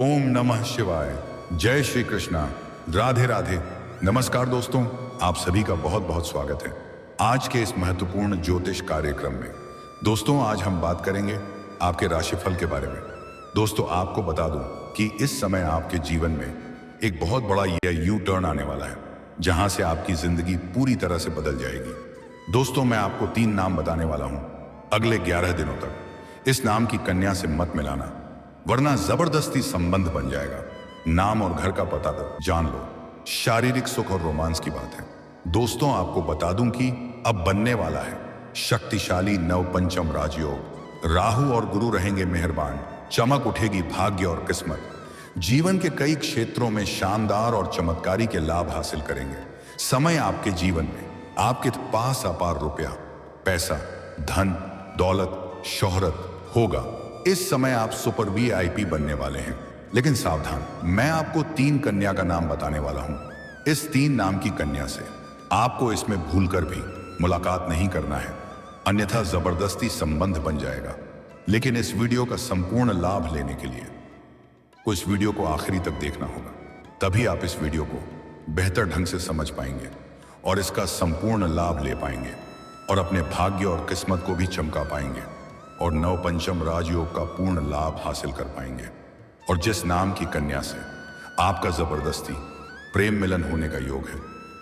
ओम नमः शिवाय। जय श्री कृष्णा। राधे राधे। नमस्कार दोस्तों, आप सभी का बहुत बहुत स्वागत है आज के इस महत्वपूर्ण ज्योतिष कार्यक्रम में। दोस्तों, आज हम बात करेंगे आपके राशिफल के बारे में। दोस्तों, आपको बता दूं कि इस समय आपके जीवन में एक बहुत बड़ा यह यू टर्न आने वाला है, जहां से आपकी जिंदगी पूरी तरह से बदल जाएगी। दोस्तों, मैं आपको 3 नाम बताने वाला हूं अगले 11 दिनों तक। इस नाम की कन्या से मत मिलाना, वरना जबरदस्ती संबंध बन जाएगा। नाम और घर का पता जान लो। शारीरिक सुख और रोमांस की बात है। दोस्तों, आपको बता दूं कि अब बनने वाला है शक्तिशाली नवपंचम राजयोग। राहु और गुरु रहेंगे मेहरबान, चमक उठेगी भाग्य और किस्मत। जीवन के कई क्षेत्रों में शानदार और चमत्कारी के लाभ हासिल करेंगे। समय आपके जीवन में आपके पास अपार रुपया, पैसा, धन, दौलत, शोहरत होगा। इस समय आप सुपर वीआईपी बनने वाले हैं। लेकिन सावधान, मैं आपको 3 कन्या का नाम बताने वाला हूं। इस 3 नाम की कन्या से आपको इसमें भूलकर भी मुलाकात नहीं करना है, अन्यथा जबरदस्ती संबंध बन जाएगा। लेकिन इस वीडियो का संपूर्ण लाभ लेने के लिए को इस वीडियो को आखिरी तक देखना होगा, तभी आप इस वीडियो को बेहतर ढंग से समझ पाएंगे और इसका संपूर्ण लाभ ले पाएंगे और अपने भाग्य और किस्मत को भी चमका पाएंगे और नवपंचम राजयोग का पूर्ण लाभ हासिल कर पाएंगे। और जिस नाम की कन्या से आपका जबरदस्ती प्रेम मिलन होने का योग है,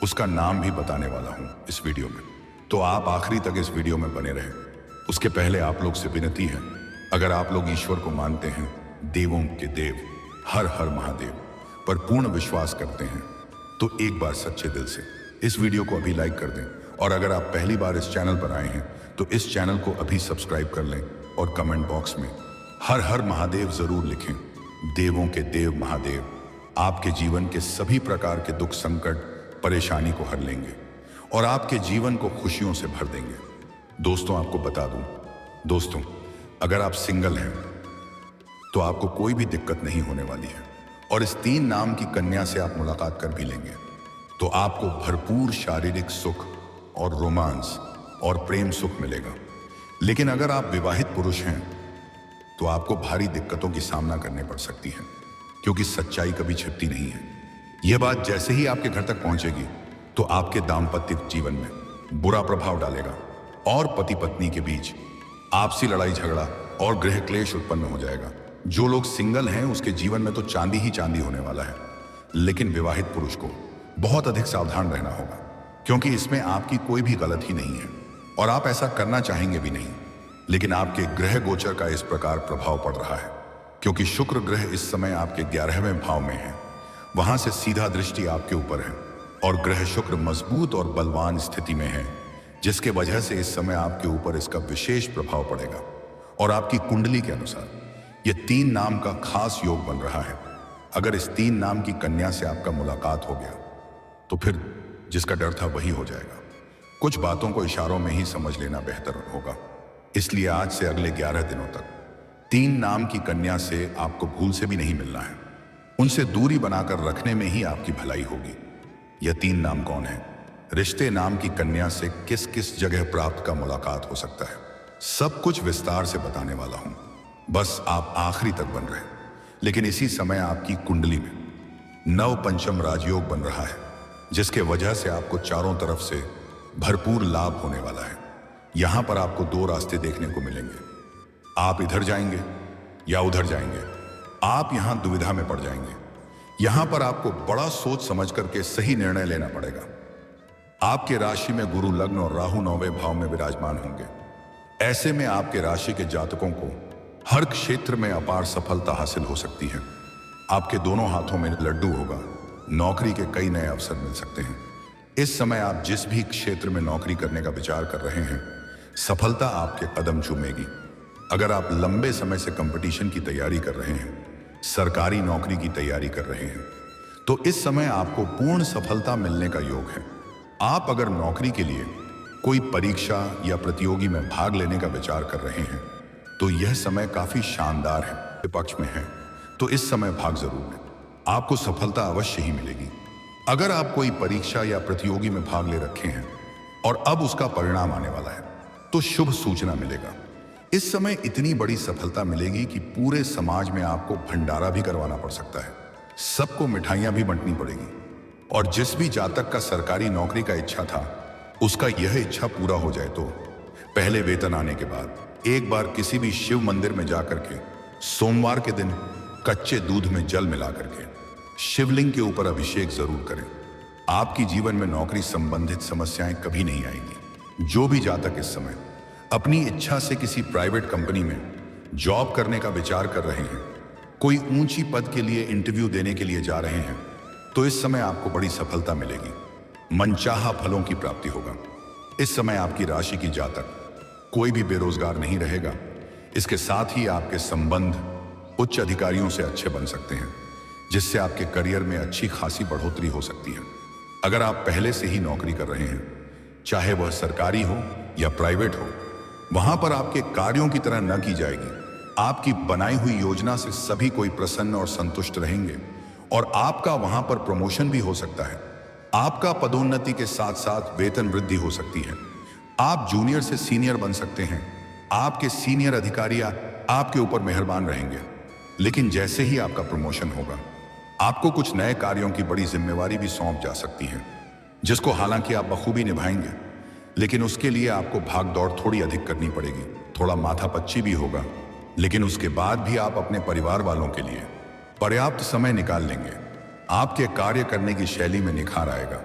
उसका नाम भी बताने वाला हूं इस वीडियो में। तो आप आखिरी तक इस वीडियो में बने रहें। उसके पहले आप लोग से विनती है, अगर आप लोग ईश्वर को मानते हैं, देवों के देव हर हर महादेव पर पूर्ण विश्वास करते हैं, तो एक बार सच्चे दिल से इस वीडियो को अभी लाइक कर दें। और अगर आप पहली बार इस चैनल पर आए हैं तो इस चैनल को अभी सब्सक्राइब कर लें और कमेंट बॉक्स में हर हर महादेव जरूर लिखें। देवों के देव महादेव आपके जीवन के सभी प्रकार के दुख, संकट, परेशानी को हर लेंगे और आपके जीवन को खुशियों से भर देंगे। दोस्तों, आपको बता दूं, दोस्तों, अगर आप सिंगल हैं तो आपको कोई भी दिक्कत नहीं होने वाली है और इस 3 नाम की कन्या से आप मुलाकात कर भी लेंगे तो आपको भरपूर शारीरिक सुख और रोमांस और प्रेम सुख मिलेगा। लेकिन अगर आप विवाहित पुरुष हैं तो आपको भारी दिक्कतों की सामना करने पड़ सकती है, क्योंकि सच्चाई कभी छिपती नहीं है। यह बात जैसे ही आपके घर तक पहुंचेगी तो आपके दाम्पत्य जीवन में बुरा प्रभाव डालेगा और पति पत्नी के बीच आपसी लड़ाई झगड़ा और गृह क्लेश उत्पन्न हो जाएगा। जो लोग सिंगल हैं उसके जीवन में तो चांदी ही चांदी होने वाला है, लेकिन विवाहित पुरुष को बहुत अधिक सावधान रहना होगा, क्योंकि इसमें आपकी कोई भी गलती नहीं है और आप ऐसा करना चाहेंगे भी नहीं। लेकिन आपके ग्रह गोचर का इस प्रकार प्रभाव पड़ रहा है, क्योंकि शुक्र ग्रह इस समय आपके 11वें भाव में है। वहां से सीधा दृष्टि आपके ऊपर है और ग्रह शुक्र मजबूत और बलवान स्थिति में है, जिसके वजह से इस समय आपके ऊपर इसका विशेष प्रभाव पड़ेगा। और आपकी कुंडली के अनुसार ये 3 नाम का खास योग बन रहा है। अगर इस 3 नाम की कन्या से आपका मुलाकात हो गया तो फिर जिसका डर था वही हो जाएगा। कुछ बातों को इशारों में ही समझ लेना बेहतर होगा। इसलिए आज से अगले 11 दिनों तक 3 नाम की कन्या से आपको भूल से भी नहीं मिलना है। उनसे दूरी बनाकर रखने में ही आपकी भलाई होगी। यह 3 नाम कौन है? रिश्ते नाम की कन्या से किस किस जगह प्राप्त का मुलाकात हो सकता है, सब कुछ विस्तार से बताने वाला हूं। बस आप आखिरी तक बन रहे। लेकिन इसी समय आपकी कुंडली में नवपंचम राजयोग बन रहा है, जिसके वजह से आपको चारों तरफ से भरपूर लाभ होने वाला है। यहां पर आपको 2 रास्ते देखने को मिलेंगे। आप इधर जाएंगे या उधर जाएंगे। आप यहां दुविधा में पड़ जाएंगे। यहां पर आपको बड़ा सोच समझ करके सही निर्णय लेना पड़ेगा। आपके राशि में गुरु लग्न और राहु 9वें भाव में विराजमान होंगे। ऐसे में आपके राशि के जातकों को हर क्षेत्र में अपार सफलता हासिल हो सकती है। आपके दोनों हाथों में लड्डू होगा। नौकरी के कई नए अवसर मिल सकते हैं। इस समय आप जिस भी क्षेत्र में नौकरी करने का विचार कर रहे हैं, सफलता आपके कदम चूमेगी। अगर आप लंबे समय से कंपटीशन की तैयारी कर रहे हैं, सरकारी नौकरी की तैयारी कर रहे हैं, तो इस समय आपको पूर्ण सफलता मिलने का योग है। आप अगर नौकरी के लिए कोई परीक्षा या प्रतियोगी में भाग लेने का विचार कर रहे हैं तो यह समय काफी शानदार है, पक्ष में है, तो इस समय भाग जरूर लें। आपको सफलता अवश्य ही मिलेगी। अगर आप कोई परीक्षा या प्रतियोगी में भाग ले रखे हैं और अब उसका परिणाम आने वाला है तो शुभ सूचना मिलेगा। इस समय इतनी बड़ी सफलता मिलेगी कि पूरे समाज में आपको भंडारा भी करवाना पड़ सकता है, सबको मिठाइयां भी बंटनी पड़ेगी। और जिस भी जातक का सरकारी नौकरी का इच्छा था, उसका यह इच्छा पूरा हो जाए तो पहले वेतन आने के बाद एक बार किसी भी शिव मंदिर में जाकर के सोमवार के दिन कच्चे दूध में जल मिला करके शिवलिंग के ऊपर अभिषेक जरूर करें। आपकी जीवन में नौकरी संबंधित समस्याएं कभी नहीं आएंगी। जो भी जातक इस समय अपनी इच्छा से किसी प्राइवेट कंपनी में जॉब करने का विचार कर रहे हैं, कोई ऊंची पद के लिए इंटरव्यू देने के लिए जा रहे हैं, तो इस समय आपको बड़ी सफलता मिलेगी। मनचाहा फलों की प्राप्ति होगा। इस समय आपकी राशि की जातक कोई भी बेरोजगार नहीं रहेगा। इसके साथ ही आपके संबंध उच्च अधिकारियों से अच्छे बन सकते हैं, जिससे आपके करियर में अच्छी खासी बढ़ोतरी हो सकती है। अगर आप पहले से ही नौकरी कर रहे हैं, चाहे वह सरकारी हो या प्राइवेट हो, वहां पर आपके कार्यों की तरह न की जाएगी। आपकी बनाई हुई योजना से सभी कोई प्रसन्न और संतुष्ट रहेंगे और आपका वहां पर प्रमोशन भी हो सकता है। आपका पदोन्नति के साथ साथ वेतन वृद्धि हो सकती है। आप जूनियर से सीनियर बन सकते हैं। आपके सीनियर अधिकारी आपके ऊपर मेहरबान रहेंगे। लेकिन जैसे ही आपका प्रमोशन होगा, आपको कुछ नए कार्यों की बड़ी जिम्मेवारी भी सौंप जा सकती है, जिसको हालांकि आप बखूबी निभाएंगे, लेकिन उसके लिए आपको भाग दौड़ थोड़ी अधिक करनी पड़ेगी। थोड़ा माथापच्ची भी होगा, लेकिन उसके बाद भी आप अपने परिवार वालों के लिए पर्याप्त समय निकाल लेंगे। आपके कार्य करने की शैली में निखार आएगा।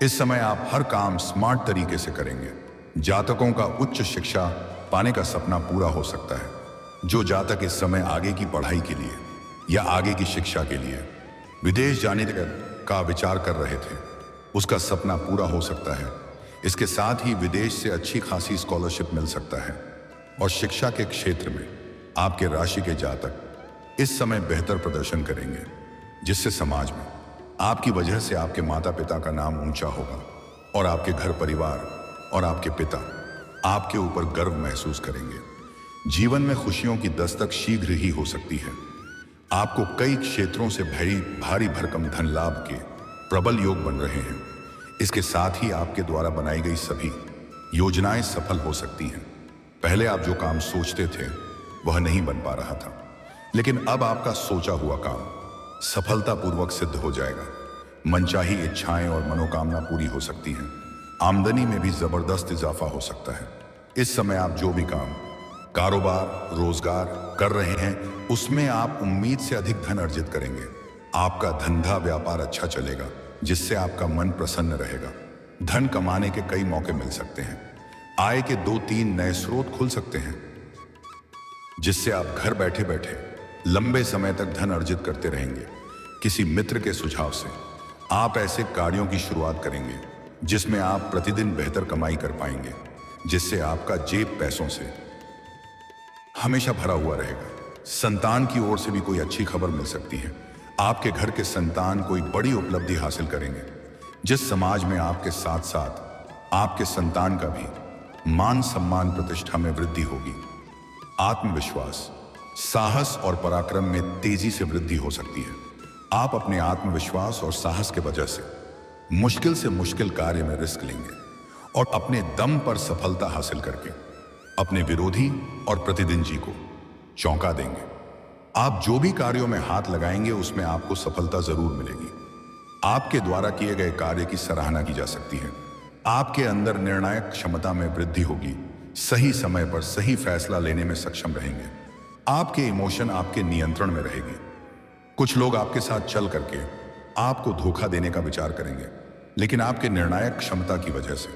इस समय आप हर काम स्मार्ट तरीके से करेंगे। जातकों का उच्च शिक्षा पाने का सपना पूरा हो सकता है। जो जातक इस समय आगे की पढ़ाई के लिए या आगे की शिक्षा के लिए विदेश जाने का विचार कर रहे थे, उसका सपना पूरा हो सकता है। इसके साथ ही विदेश से अच्छी खासी स्कॉलरशिप मिल सकता है। और शिक्षा के क्षेत्र में आपके राशि के जातक इस समय बेहतर प्रदर्शन करेंगे, जिससे समाज में आपकी वजह से आपके माता पिता का नाम ऊंचा होगा और आपके घर परिवार और आपके पिता आपके ऊपर गर्व महसूस करेंगे। जीवन में खुशियों की दस्तक शीघ्र ही हो सकती है। आपको कई क्षेत्रों से भारी भरकम धन लाभ के प्रबल योग बन रहे हैं। इसके साथ ही आपके द्वारा बनाई गई सभी योजनाएं सफल हो सकती हैं। पहले आप जो काम सोचते थे वह नहीं बन पा रहा था, लेकिन अब आपका सोचा हुआ काम सफलतापूर्वक सिद्ध हो जाएगा। मनचाही इच्छाएं और मनोकामना पूरी हो सकती हैं। आमदनी में भी जबरदस्त इजाफा हो सकता है। इस समय आप जो भी काम, कारोबार, रोजगार कर रहे हैं, उसमें आप उम्मीद से अधिक धन अर्जित करेंगे। आपका धंधा व्यापार अच्छा चलेगा, जिससे आपका मन प्रसन्न रहेगा। धन कमाने के कई मौके मिल सकते हैं। आय के 2-3 नए स्रोत खुल सकते हैं, जिससे आप घर बैठे बैठे लंबे समय तक धन अर्जित करते रहेंगे। किसी मित्र के सुझाव से आप ऐसे कार्यों की शुरुआत करेंगे जिसमें आप प्रतिदिन बेहतर कमाई कर पाएंगे, जिससे आपका जेब पैसों से हमेशा भरा हुआ रहेगा। संतान की ओर से भी कोई अच्छी खबर मिल सकती है। आपके घर के संतान कोई बड़ी उपलब्धि हासिल करेंगे, जिस समाज में आपके साथ साथ आपके संतान का भी मान सम्मान प्रतिष्ठा में वृद्धि होगी। आत्मविश्वास, साहस और पराक्रम में तेजी से वृद्धि हो सकती है। आप अपने आत्मविश्वास और साहस के वजह से मुश्किल कार्य में रिस्क लेंगे और अपने दम पर सफलता हासिल करके अपने विरोधी और प्रतिद्वंदी को चौंका देंगे। आप जो भी कार्यों में हाथ लगाएंगे, उसमें आपको सफलता जरूर मिलेगी। आपके द्वारा किए गए कार्य की सराहना की जा सकती है। आपके अंदर निर्णायक क्षमता में वृद्धि होगी। सही समय पर सही फैसला लेने में सक्षम रहेंगे। आपके इमोशन आपके नियंत्रण में रहेगी। कुछ लोग आपके साथ चल करके आपको धोखा देने का विचार करेंगे, लेकिन आपके निर्णायक क्षमता की वजह से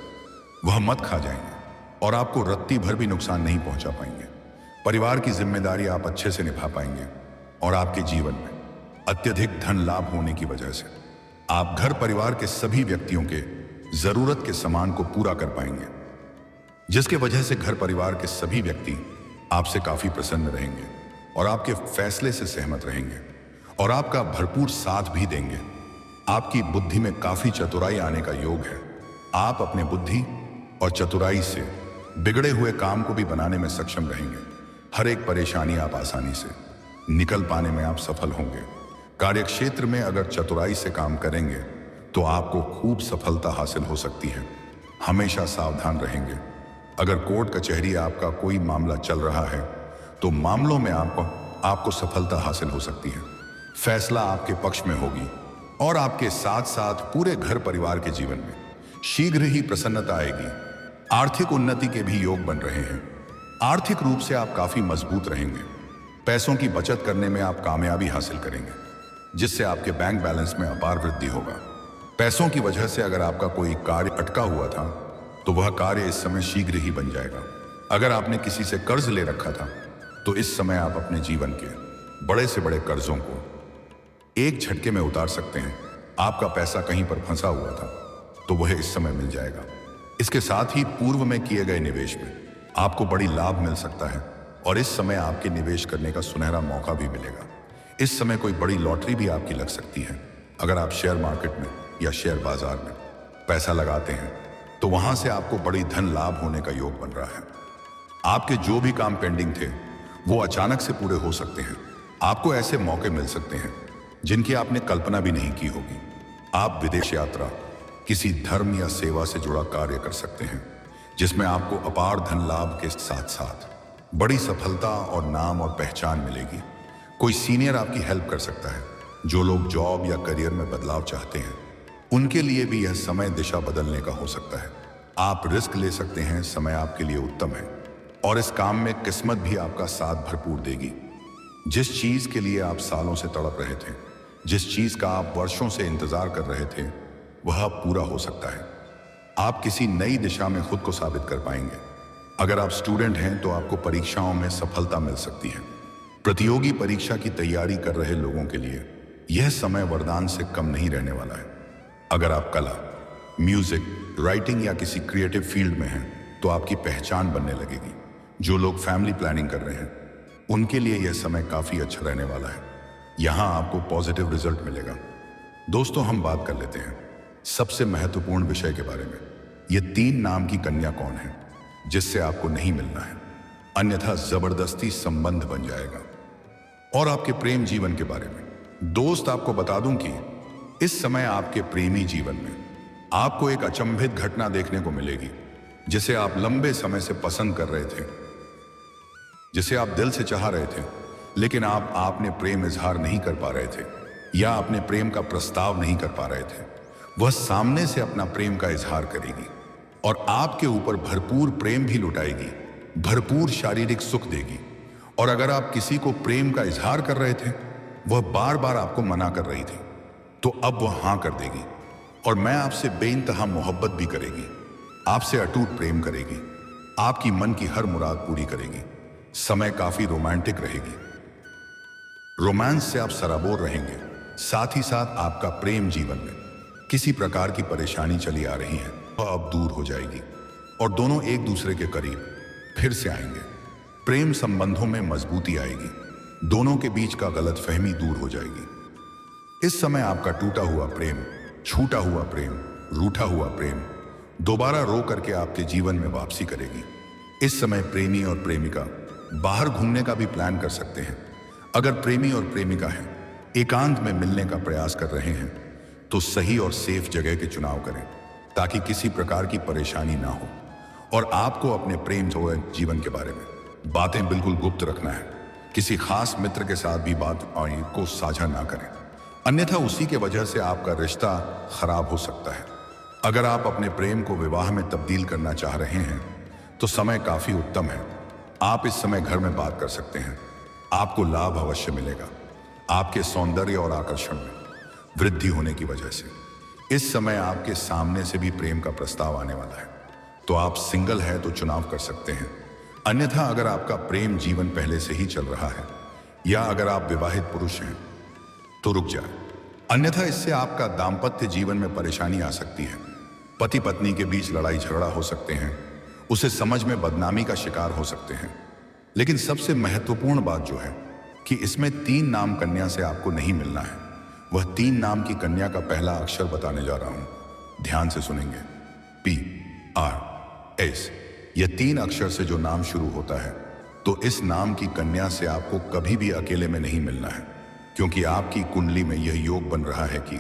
वह मत खा जाएंगे और आपको रत्ती भर भी नुकसान नहीं पहुंचा पाएंगे। परिवार की जिम्मेदारी आप अच्छे से निभा पाएंगे और आपके जीवन में अत्यधिक धन लाभ होने की वजह से आप घर परिवार के सभी व्यक्तियों के जरूरत के सामान को पूरा कर पाएंगे, जिसके वजह से घर परिवार के सभी व्यक्ति आपसे काफी प्रसन्न रहेंगे और आपके फैसले से सहमत रहेंगे और आपका भरपूर साथ भी देंगे। आपकी बुद्धि में काफी चतुराई आने का योग है। आप अपने बुद्धि और चतुराई से बिगड़े हुए काम को भी बनाने में सक्षम रहेंगे। हर एक परेशानी आप आसानी से निकल पाने में आप सफल होंगे। कार्यक्षेत्र में अगर चतुराई से काम करेंगे तो आपको खूब सफलता हासिल हो सकती है। हमेशा सावधान रहेंगे। अगर कोर्ट कचहरी आपका कोई मामला चल रहा है तो मामलों में आपको सफलता हासिल हो सकती है। फैसला आपके पक्ष में होगी और आपके साथ साथ पूरे घर परिवार के जीवन में शीघ्र ही प्रसन्नता आएगी। आर्थिक उन्नति के भी योग बन रहे हैं। आर्थिक रूप से आप काफी मजबूत रहेंगे। पैसों की बचत करने में आप कामयाबी हासिल करेंगे, जिससे आपके बैंक बैलेंस में अपार वृद्धि होगा। पैसों की वजह से अगर आपका कोई कार्य अटका हुआ था तो वह कार्य इस समय शीघ्र ही बन जाएगा। अगर आपने किसी से कर्ज ले रखा था तो इस समय आप अपने जीवन के बड़े से बड़े कर्जों को एक झटके में उतार सकते हैं। आपका पैसा कहीं पर फंसा हुआ था तो वह इस समय मिल जाएगा। इसके साथ ही पूर्व में किए गए निवेश में आपको बड़ी लाभ मिल सकता है और इस समय आपके निवेश करने का सुनहरा मौका भी मिलेगा। इस समय कोई बड़ी लॉटरी भी आपकी लग सकती है। अगर आप शेयर मार्केट में या शेयर बाजार में पैसा लगाते हैं तो वहां से आपको बड़ी धन लाभ होने का योग बन रहा है। आपके जो भी काम पेंडिंग थे वो अचानक से पूरे हो सकते हैं। आपको ऐसे मौके मिल सकते हैं जिनकी आपने कल्पना भी नहीं की होगी। आप विदेश यात्रा, किसी धर्म या सेवा से जुड़ा कार्य कर सकते हैं जिसमें आपको अपार धन लाभ के साथ साथ बड़ी सफलता और नाम और पहचान मिलेगी। कोई सीनियर आपकी हेल्प कर सकता है। जो लोग जॉब या करियर में बदलाव चाहते हैं उनके लिए भी यह समय दिशा बदलने का हो सकता है। आप रिस्क ले सकते हैं। समय आपके लिए उत्तम है और इस काम में किस्मत भी आपका साथ भरपूर देगी। जिस चीज के लिए आप सालों से तड़प रहे थे, जिस चीज का आप वर्षों से इंतजार कर रहे थे, वह अब पूरा हो सकता है। आप किसी नई दिशा में खुद को साबित कर पाएंगे। अगर आप स्टूडेंट हैं तो आपको परीक्षाओं में सफलता मिल सकती है। प्रतियोगी परीक्षा की तैयारी कर रहे लोगों के लिए यह समय वरदान से कम नहीं रहने वाला है। अगर आप कला, म्यूजिक, राइटिंग या किसी क्रिएटिव फील्ड में हैं तो आपकी पहचान बनने लगेगी। जो लोग फैमिली प्लानिंग कर रहे हैं उनके लिए यह समय काफी अच्छा रहने वाला है। यहां आपको पॉजिटिव रिजल्ट मिलेगा। दोस्तों, हम बात कर लेते हैं सबसे महत्वपूर्ण विषय के बारे में। ये 3 नाम की कन्या कौन है जिससे आपको नहीं मिलना है, अन्यथा जबरदस्ती संबंध बन जाएगा। और आपके प्रेम जीवन के बारे में दोस्त आपको बता दूं कि इस समय आपके प्रेमी जीवन में आपको एक अचंभित घटना देखने को मिलेगी जिसे आप लंबे समय से पसंद कर रहे थे, जिसे आप दिल से चाह रहे थे, लेकिन आपने प्रेम इजहार नहीं कर पा रहे थे या अपने प्रेम का प्रस्ताव नहीं कर पा रहे थे। वह सामने से अपना प्रेम का इजहार करेगी और आपके ऊपर भरपूर प्रेम भी लुटाएगी, भरपूर शारीरिक सुख देगी। और अगर आप किसी को प्रेम का इजहार कर रहे थे, वह बार बार आपको मना कर रही थी, तो अब वह हां कर देगी और मैं आपसे बेइंतहा मोहब्बत भी करेगी, आपसे अटूट प्रेम करेगी, आपकी मन की हर मुराद पूरी करेगी। समय काफी रोमांटिक रहेगी। रोमांस से आप सराबोर रहेंगे। साथ ही साथ आपका प्रेम जीवन में किसी प्रकार की परेशानी चली आ रही है वह अब दूर हो जाएगी और दोनों एक दूसरे के करीब फिर से आएंगे। प्रेम संबंधों में मजबूती आएगी। दोनों के बीच का गलतफहमी दूर हो जाएगी। इस समय आपका टूटा हुआ प्रेम, छूटा हुआ प्रेम, रूठा हुआ प्रेम दोबारा रो करके आपके जीवन में वापसी करेगी। इस समय प्रेमी और प्रेमिका बाहर घूमने का भी प्लान कर सकते हैं। अगर प्रेमी और प्रेमिका हैं, एकांत में मिलने का प्रयास कर रहे हैं तो सही और सेफ जगह के चुनाव करें ताकि किसी प्रकार की परेशानी ना हो। और आपको अपने प्रेम जीवन के बारे में बातें बिल्कुल गुप्त रखना है। किसी खास मित्र के साथ भी बात को साझा ना करें, अन्यथा उसी के वजह से आपका रिश्ता खराब हो सकता है। अगर आप अपने प्रेम को विवाह में तब्दील करना चाह रहे हैं तो समय काफी उत्तम है। आप इस समय घर में बात कर सकते हैं। आपको लाभ अवश्य मिलेगा। आपके सौंदर्य और आकर्षण में वृद्धि होने की वजह से इस समय आपके सामने से भी प्रेम का प्रस्ताव आने वाला है। तो आप सिंगल है तो चुनाव कर सकते हैं, अन्यथा अगर आपका प्रेम जीवन पहले से ही चल रहा है या अगर आप विवाहित पुरुष हैं तो रुक जाए, अन्यथा इससे आपका दाम्पत्य जीवन में परेशानी आ सकती है। पति पत्नी के बीच लड़ाई झगड़ा हो सकते हैं, उसे समझ में बदनामी का शिकार हो सकते हैं। लेकिन सबसे महत्वपूर्ण बात जो है कि इसमें 3 नाम कन्या से आपको नहीं मिलना है। वह 3 नाम की कन्या का पहला अक्षर बताने जा रहा हूं, ध्यान से सुनेंगे। PRS। यह 3 अक्षर से जो नाम शुरू होता है तो इस नाम की कन्या से आपको कभी भी अकेले में नहीं मिलना है, क्योंकि आपकी कुंडली में यह योग बन रहा है कि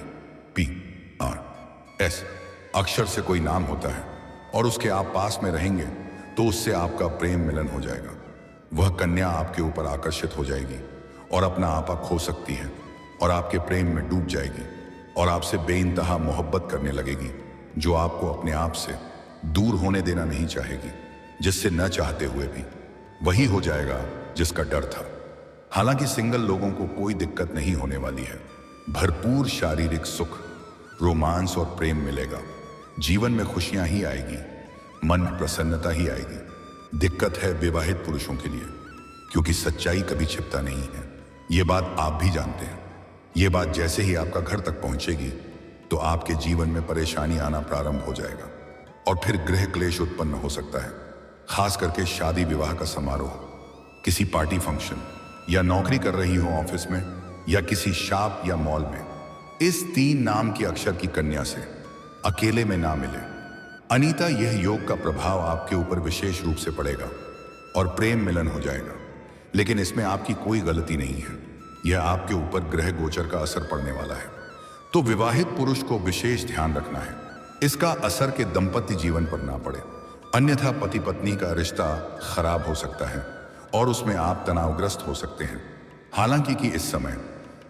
PRS अक्षर से कोई नाम होता है और उसके आप पास में रहेंगे तो उससे आपका प्रेम मिलन हो जाएगा। वह कन्या आपके ऊपर आकर्षित हो जाएगी और अपना आपा खो सकती है और आपके प्रेम में डूब जाएगी और आपसे बेइंतहा मोहब्बत करने लगेगी, जो आपको अपने आप से दूर होने देना नहीं चाहेगी, जिससे न चाहते हुए भी वही हो जाएगा जिसका डर था। हालांकि सिंगल लोगों को कोई दिक्कत नहीं होने वाली है। भरपूर शारीरिक सुख, रोमांस और प्रेम मिलेगा। जीवन में खुशियां ही आएगी, मन में प्रसन्नता ही आएगी। दिक्कत है विवाहित पुरुषों के लिए, क्योंकि सच्चाई कभी छिपता नहीं है। ये बात आप भी जानते हैं। ये बात जैसे ही आपका घर तक पहुंचेगी तो आपके जीवन में परेशानी आना प्रारंभ हो जाएगा और फिर गृह क्लेश उत्पन्न हो सकता है। खास करके शादी विवाह का समारोह, किसी पार्टी फंक्शन, या नौकरी कर रही हो ऑफिस में, या किसी शॉप या मॉल में। इस 3 नाम के अक्षर की कन्या से अकेले में ना मिले। अनीता, यह योग का प्रभाव आपके ऊपर विशेष रूप से पड़ेगा और प्रेम मिलन हो जाएगा, लेकिन इसमें आपकी कोई गलती नहीं है। यह आपके ऊपर ग्रह गोचर का असर पड़ने वाला है, तो विवाहित पुरुष को विशेष ध्यान रखना है इसका असर के दाम्पत्य जीवन पर ना पड़े, अन्यथा पति पत्नी का रिश्ता खराब हो सकता है और उसमें आप तनावग्रस्त हो सकते हैं। हालांकि कि इस समय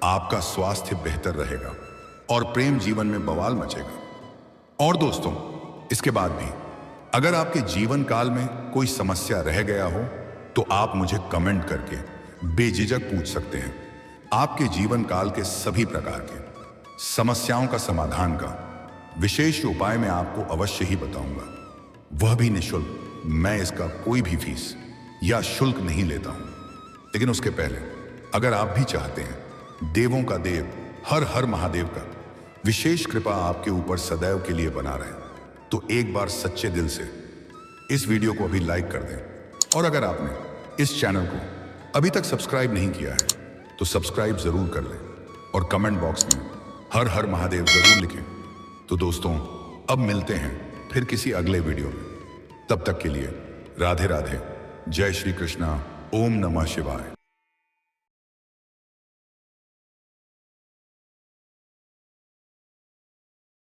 आपका स्वास्थ्य बेहतर रहेगा और प्रेम जीवन में बवाल मचेगा। और दोस्तों, इसके बाद भी अगर आपके जीवन काल में कोई समस्या रह गया हो तो आप मुझे कमेंट करके बेझिझक पूछ सकते हैं। आपके जीवन काल के सभी प्रकार के समस्याओं का समाधान का विशेष उपाय मैं आपको अवश्य ही बताऊंगा, वह भी निःशुल्क। मैं इसका कोई भी फीस या शुल्क नहीं लेता हूं। लेकिन उसके पहले अगर आप भी चाहते हैं देवों का देव हर हर महादेव का विशेष कृपा आपके ऊपर सदैव के लिए बना रहे, तो एक बार सच्चे दिल से इस वीडियो को अभी लाइक कर दें। और अगर आपने इस चैनल को अभी तक सब्सक्राइब नहीं किया है तो सब्सक्राइब जरूर कर लें और कमेंट बॉक्स में हर हर महादेव जरूर लिखें। तो दोस्तों, अब मिलते हैं फिर किसी अगले वीडियो में। तब तक के लिए राधे राधे, जय श्री कृष्णा, ओम नमः शिवाय।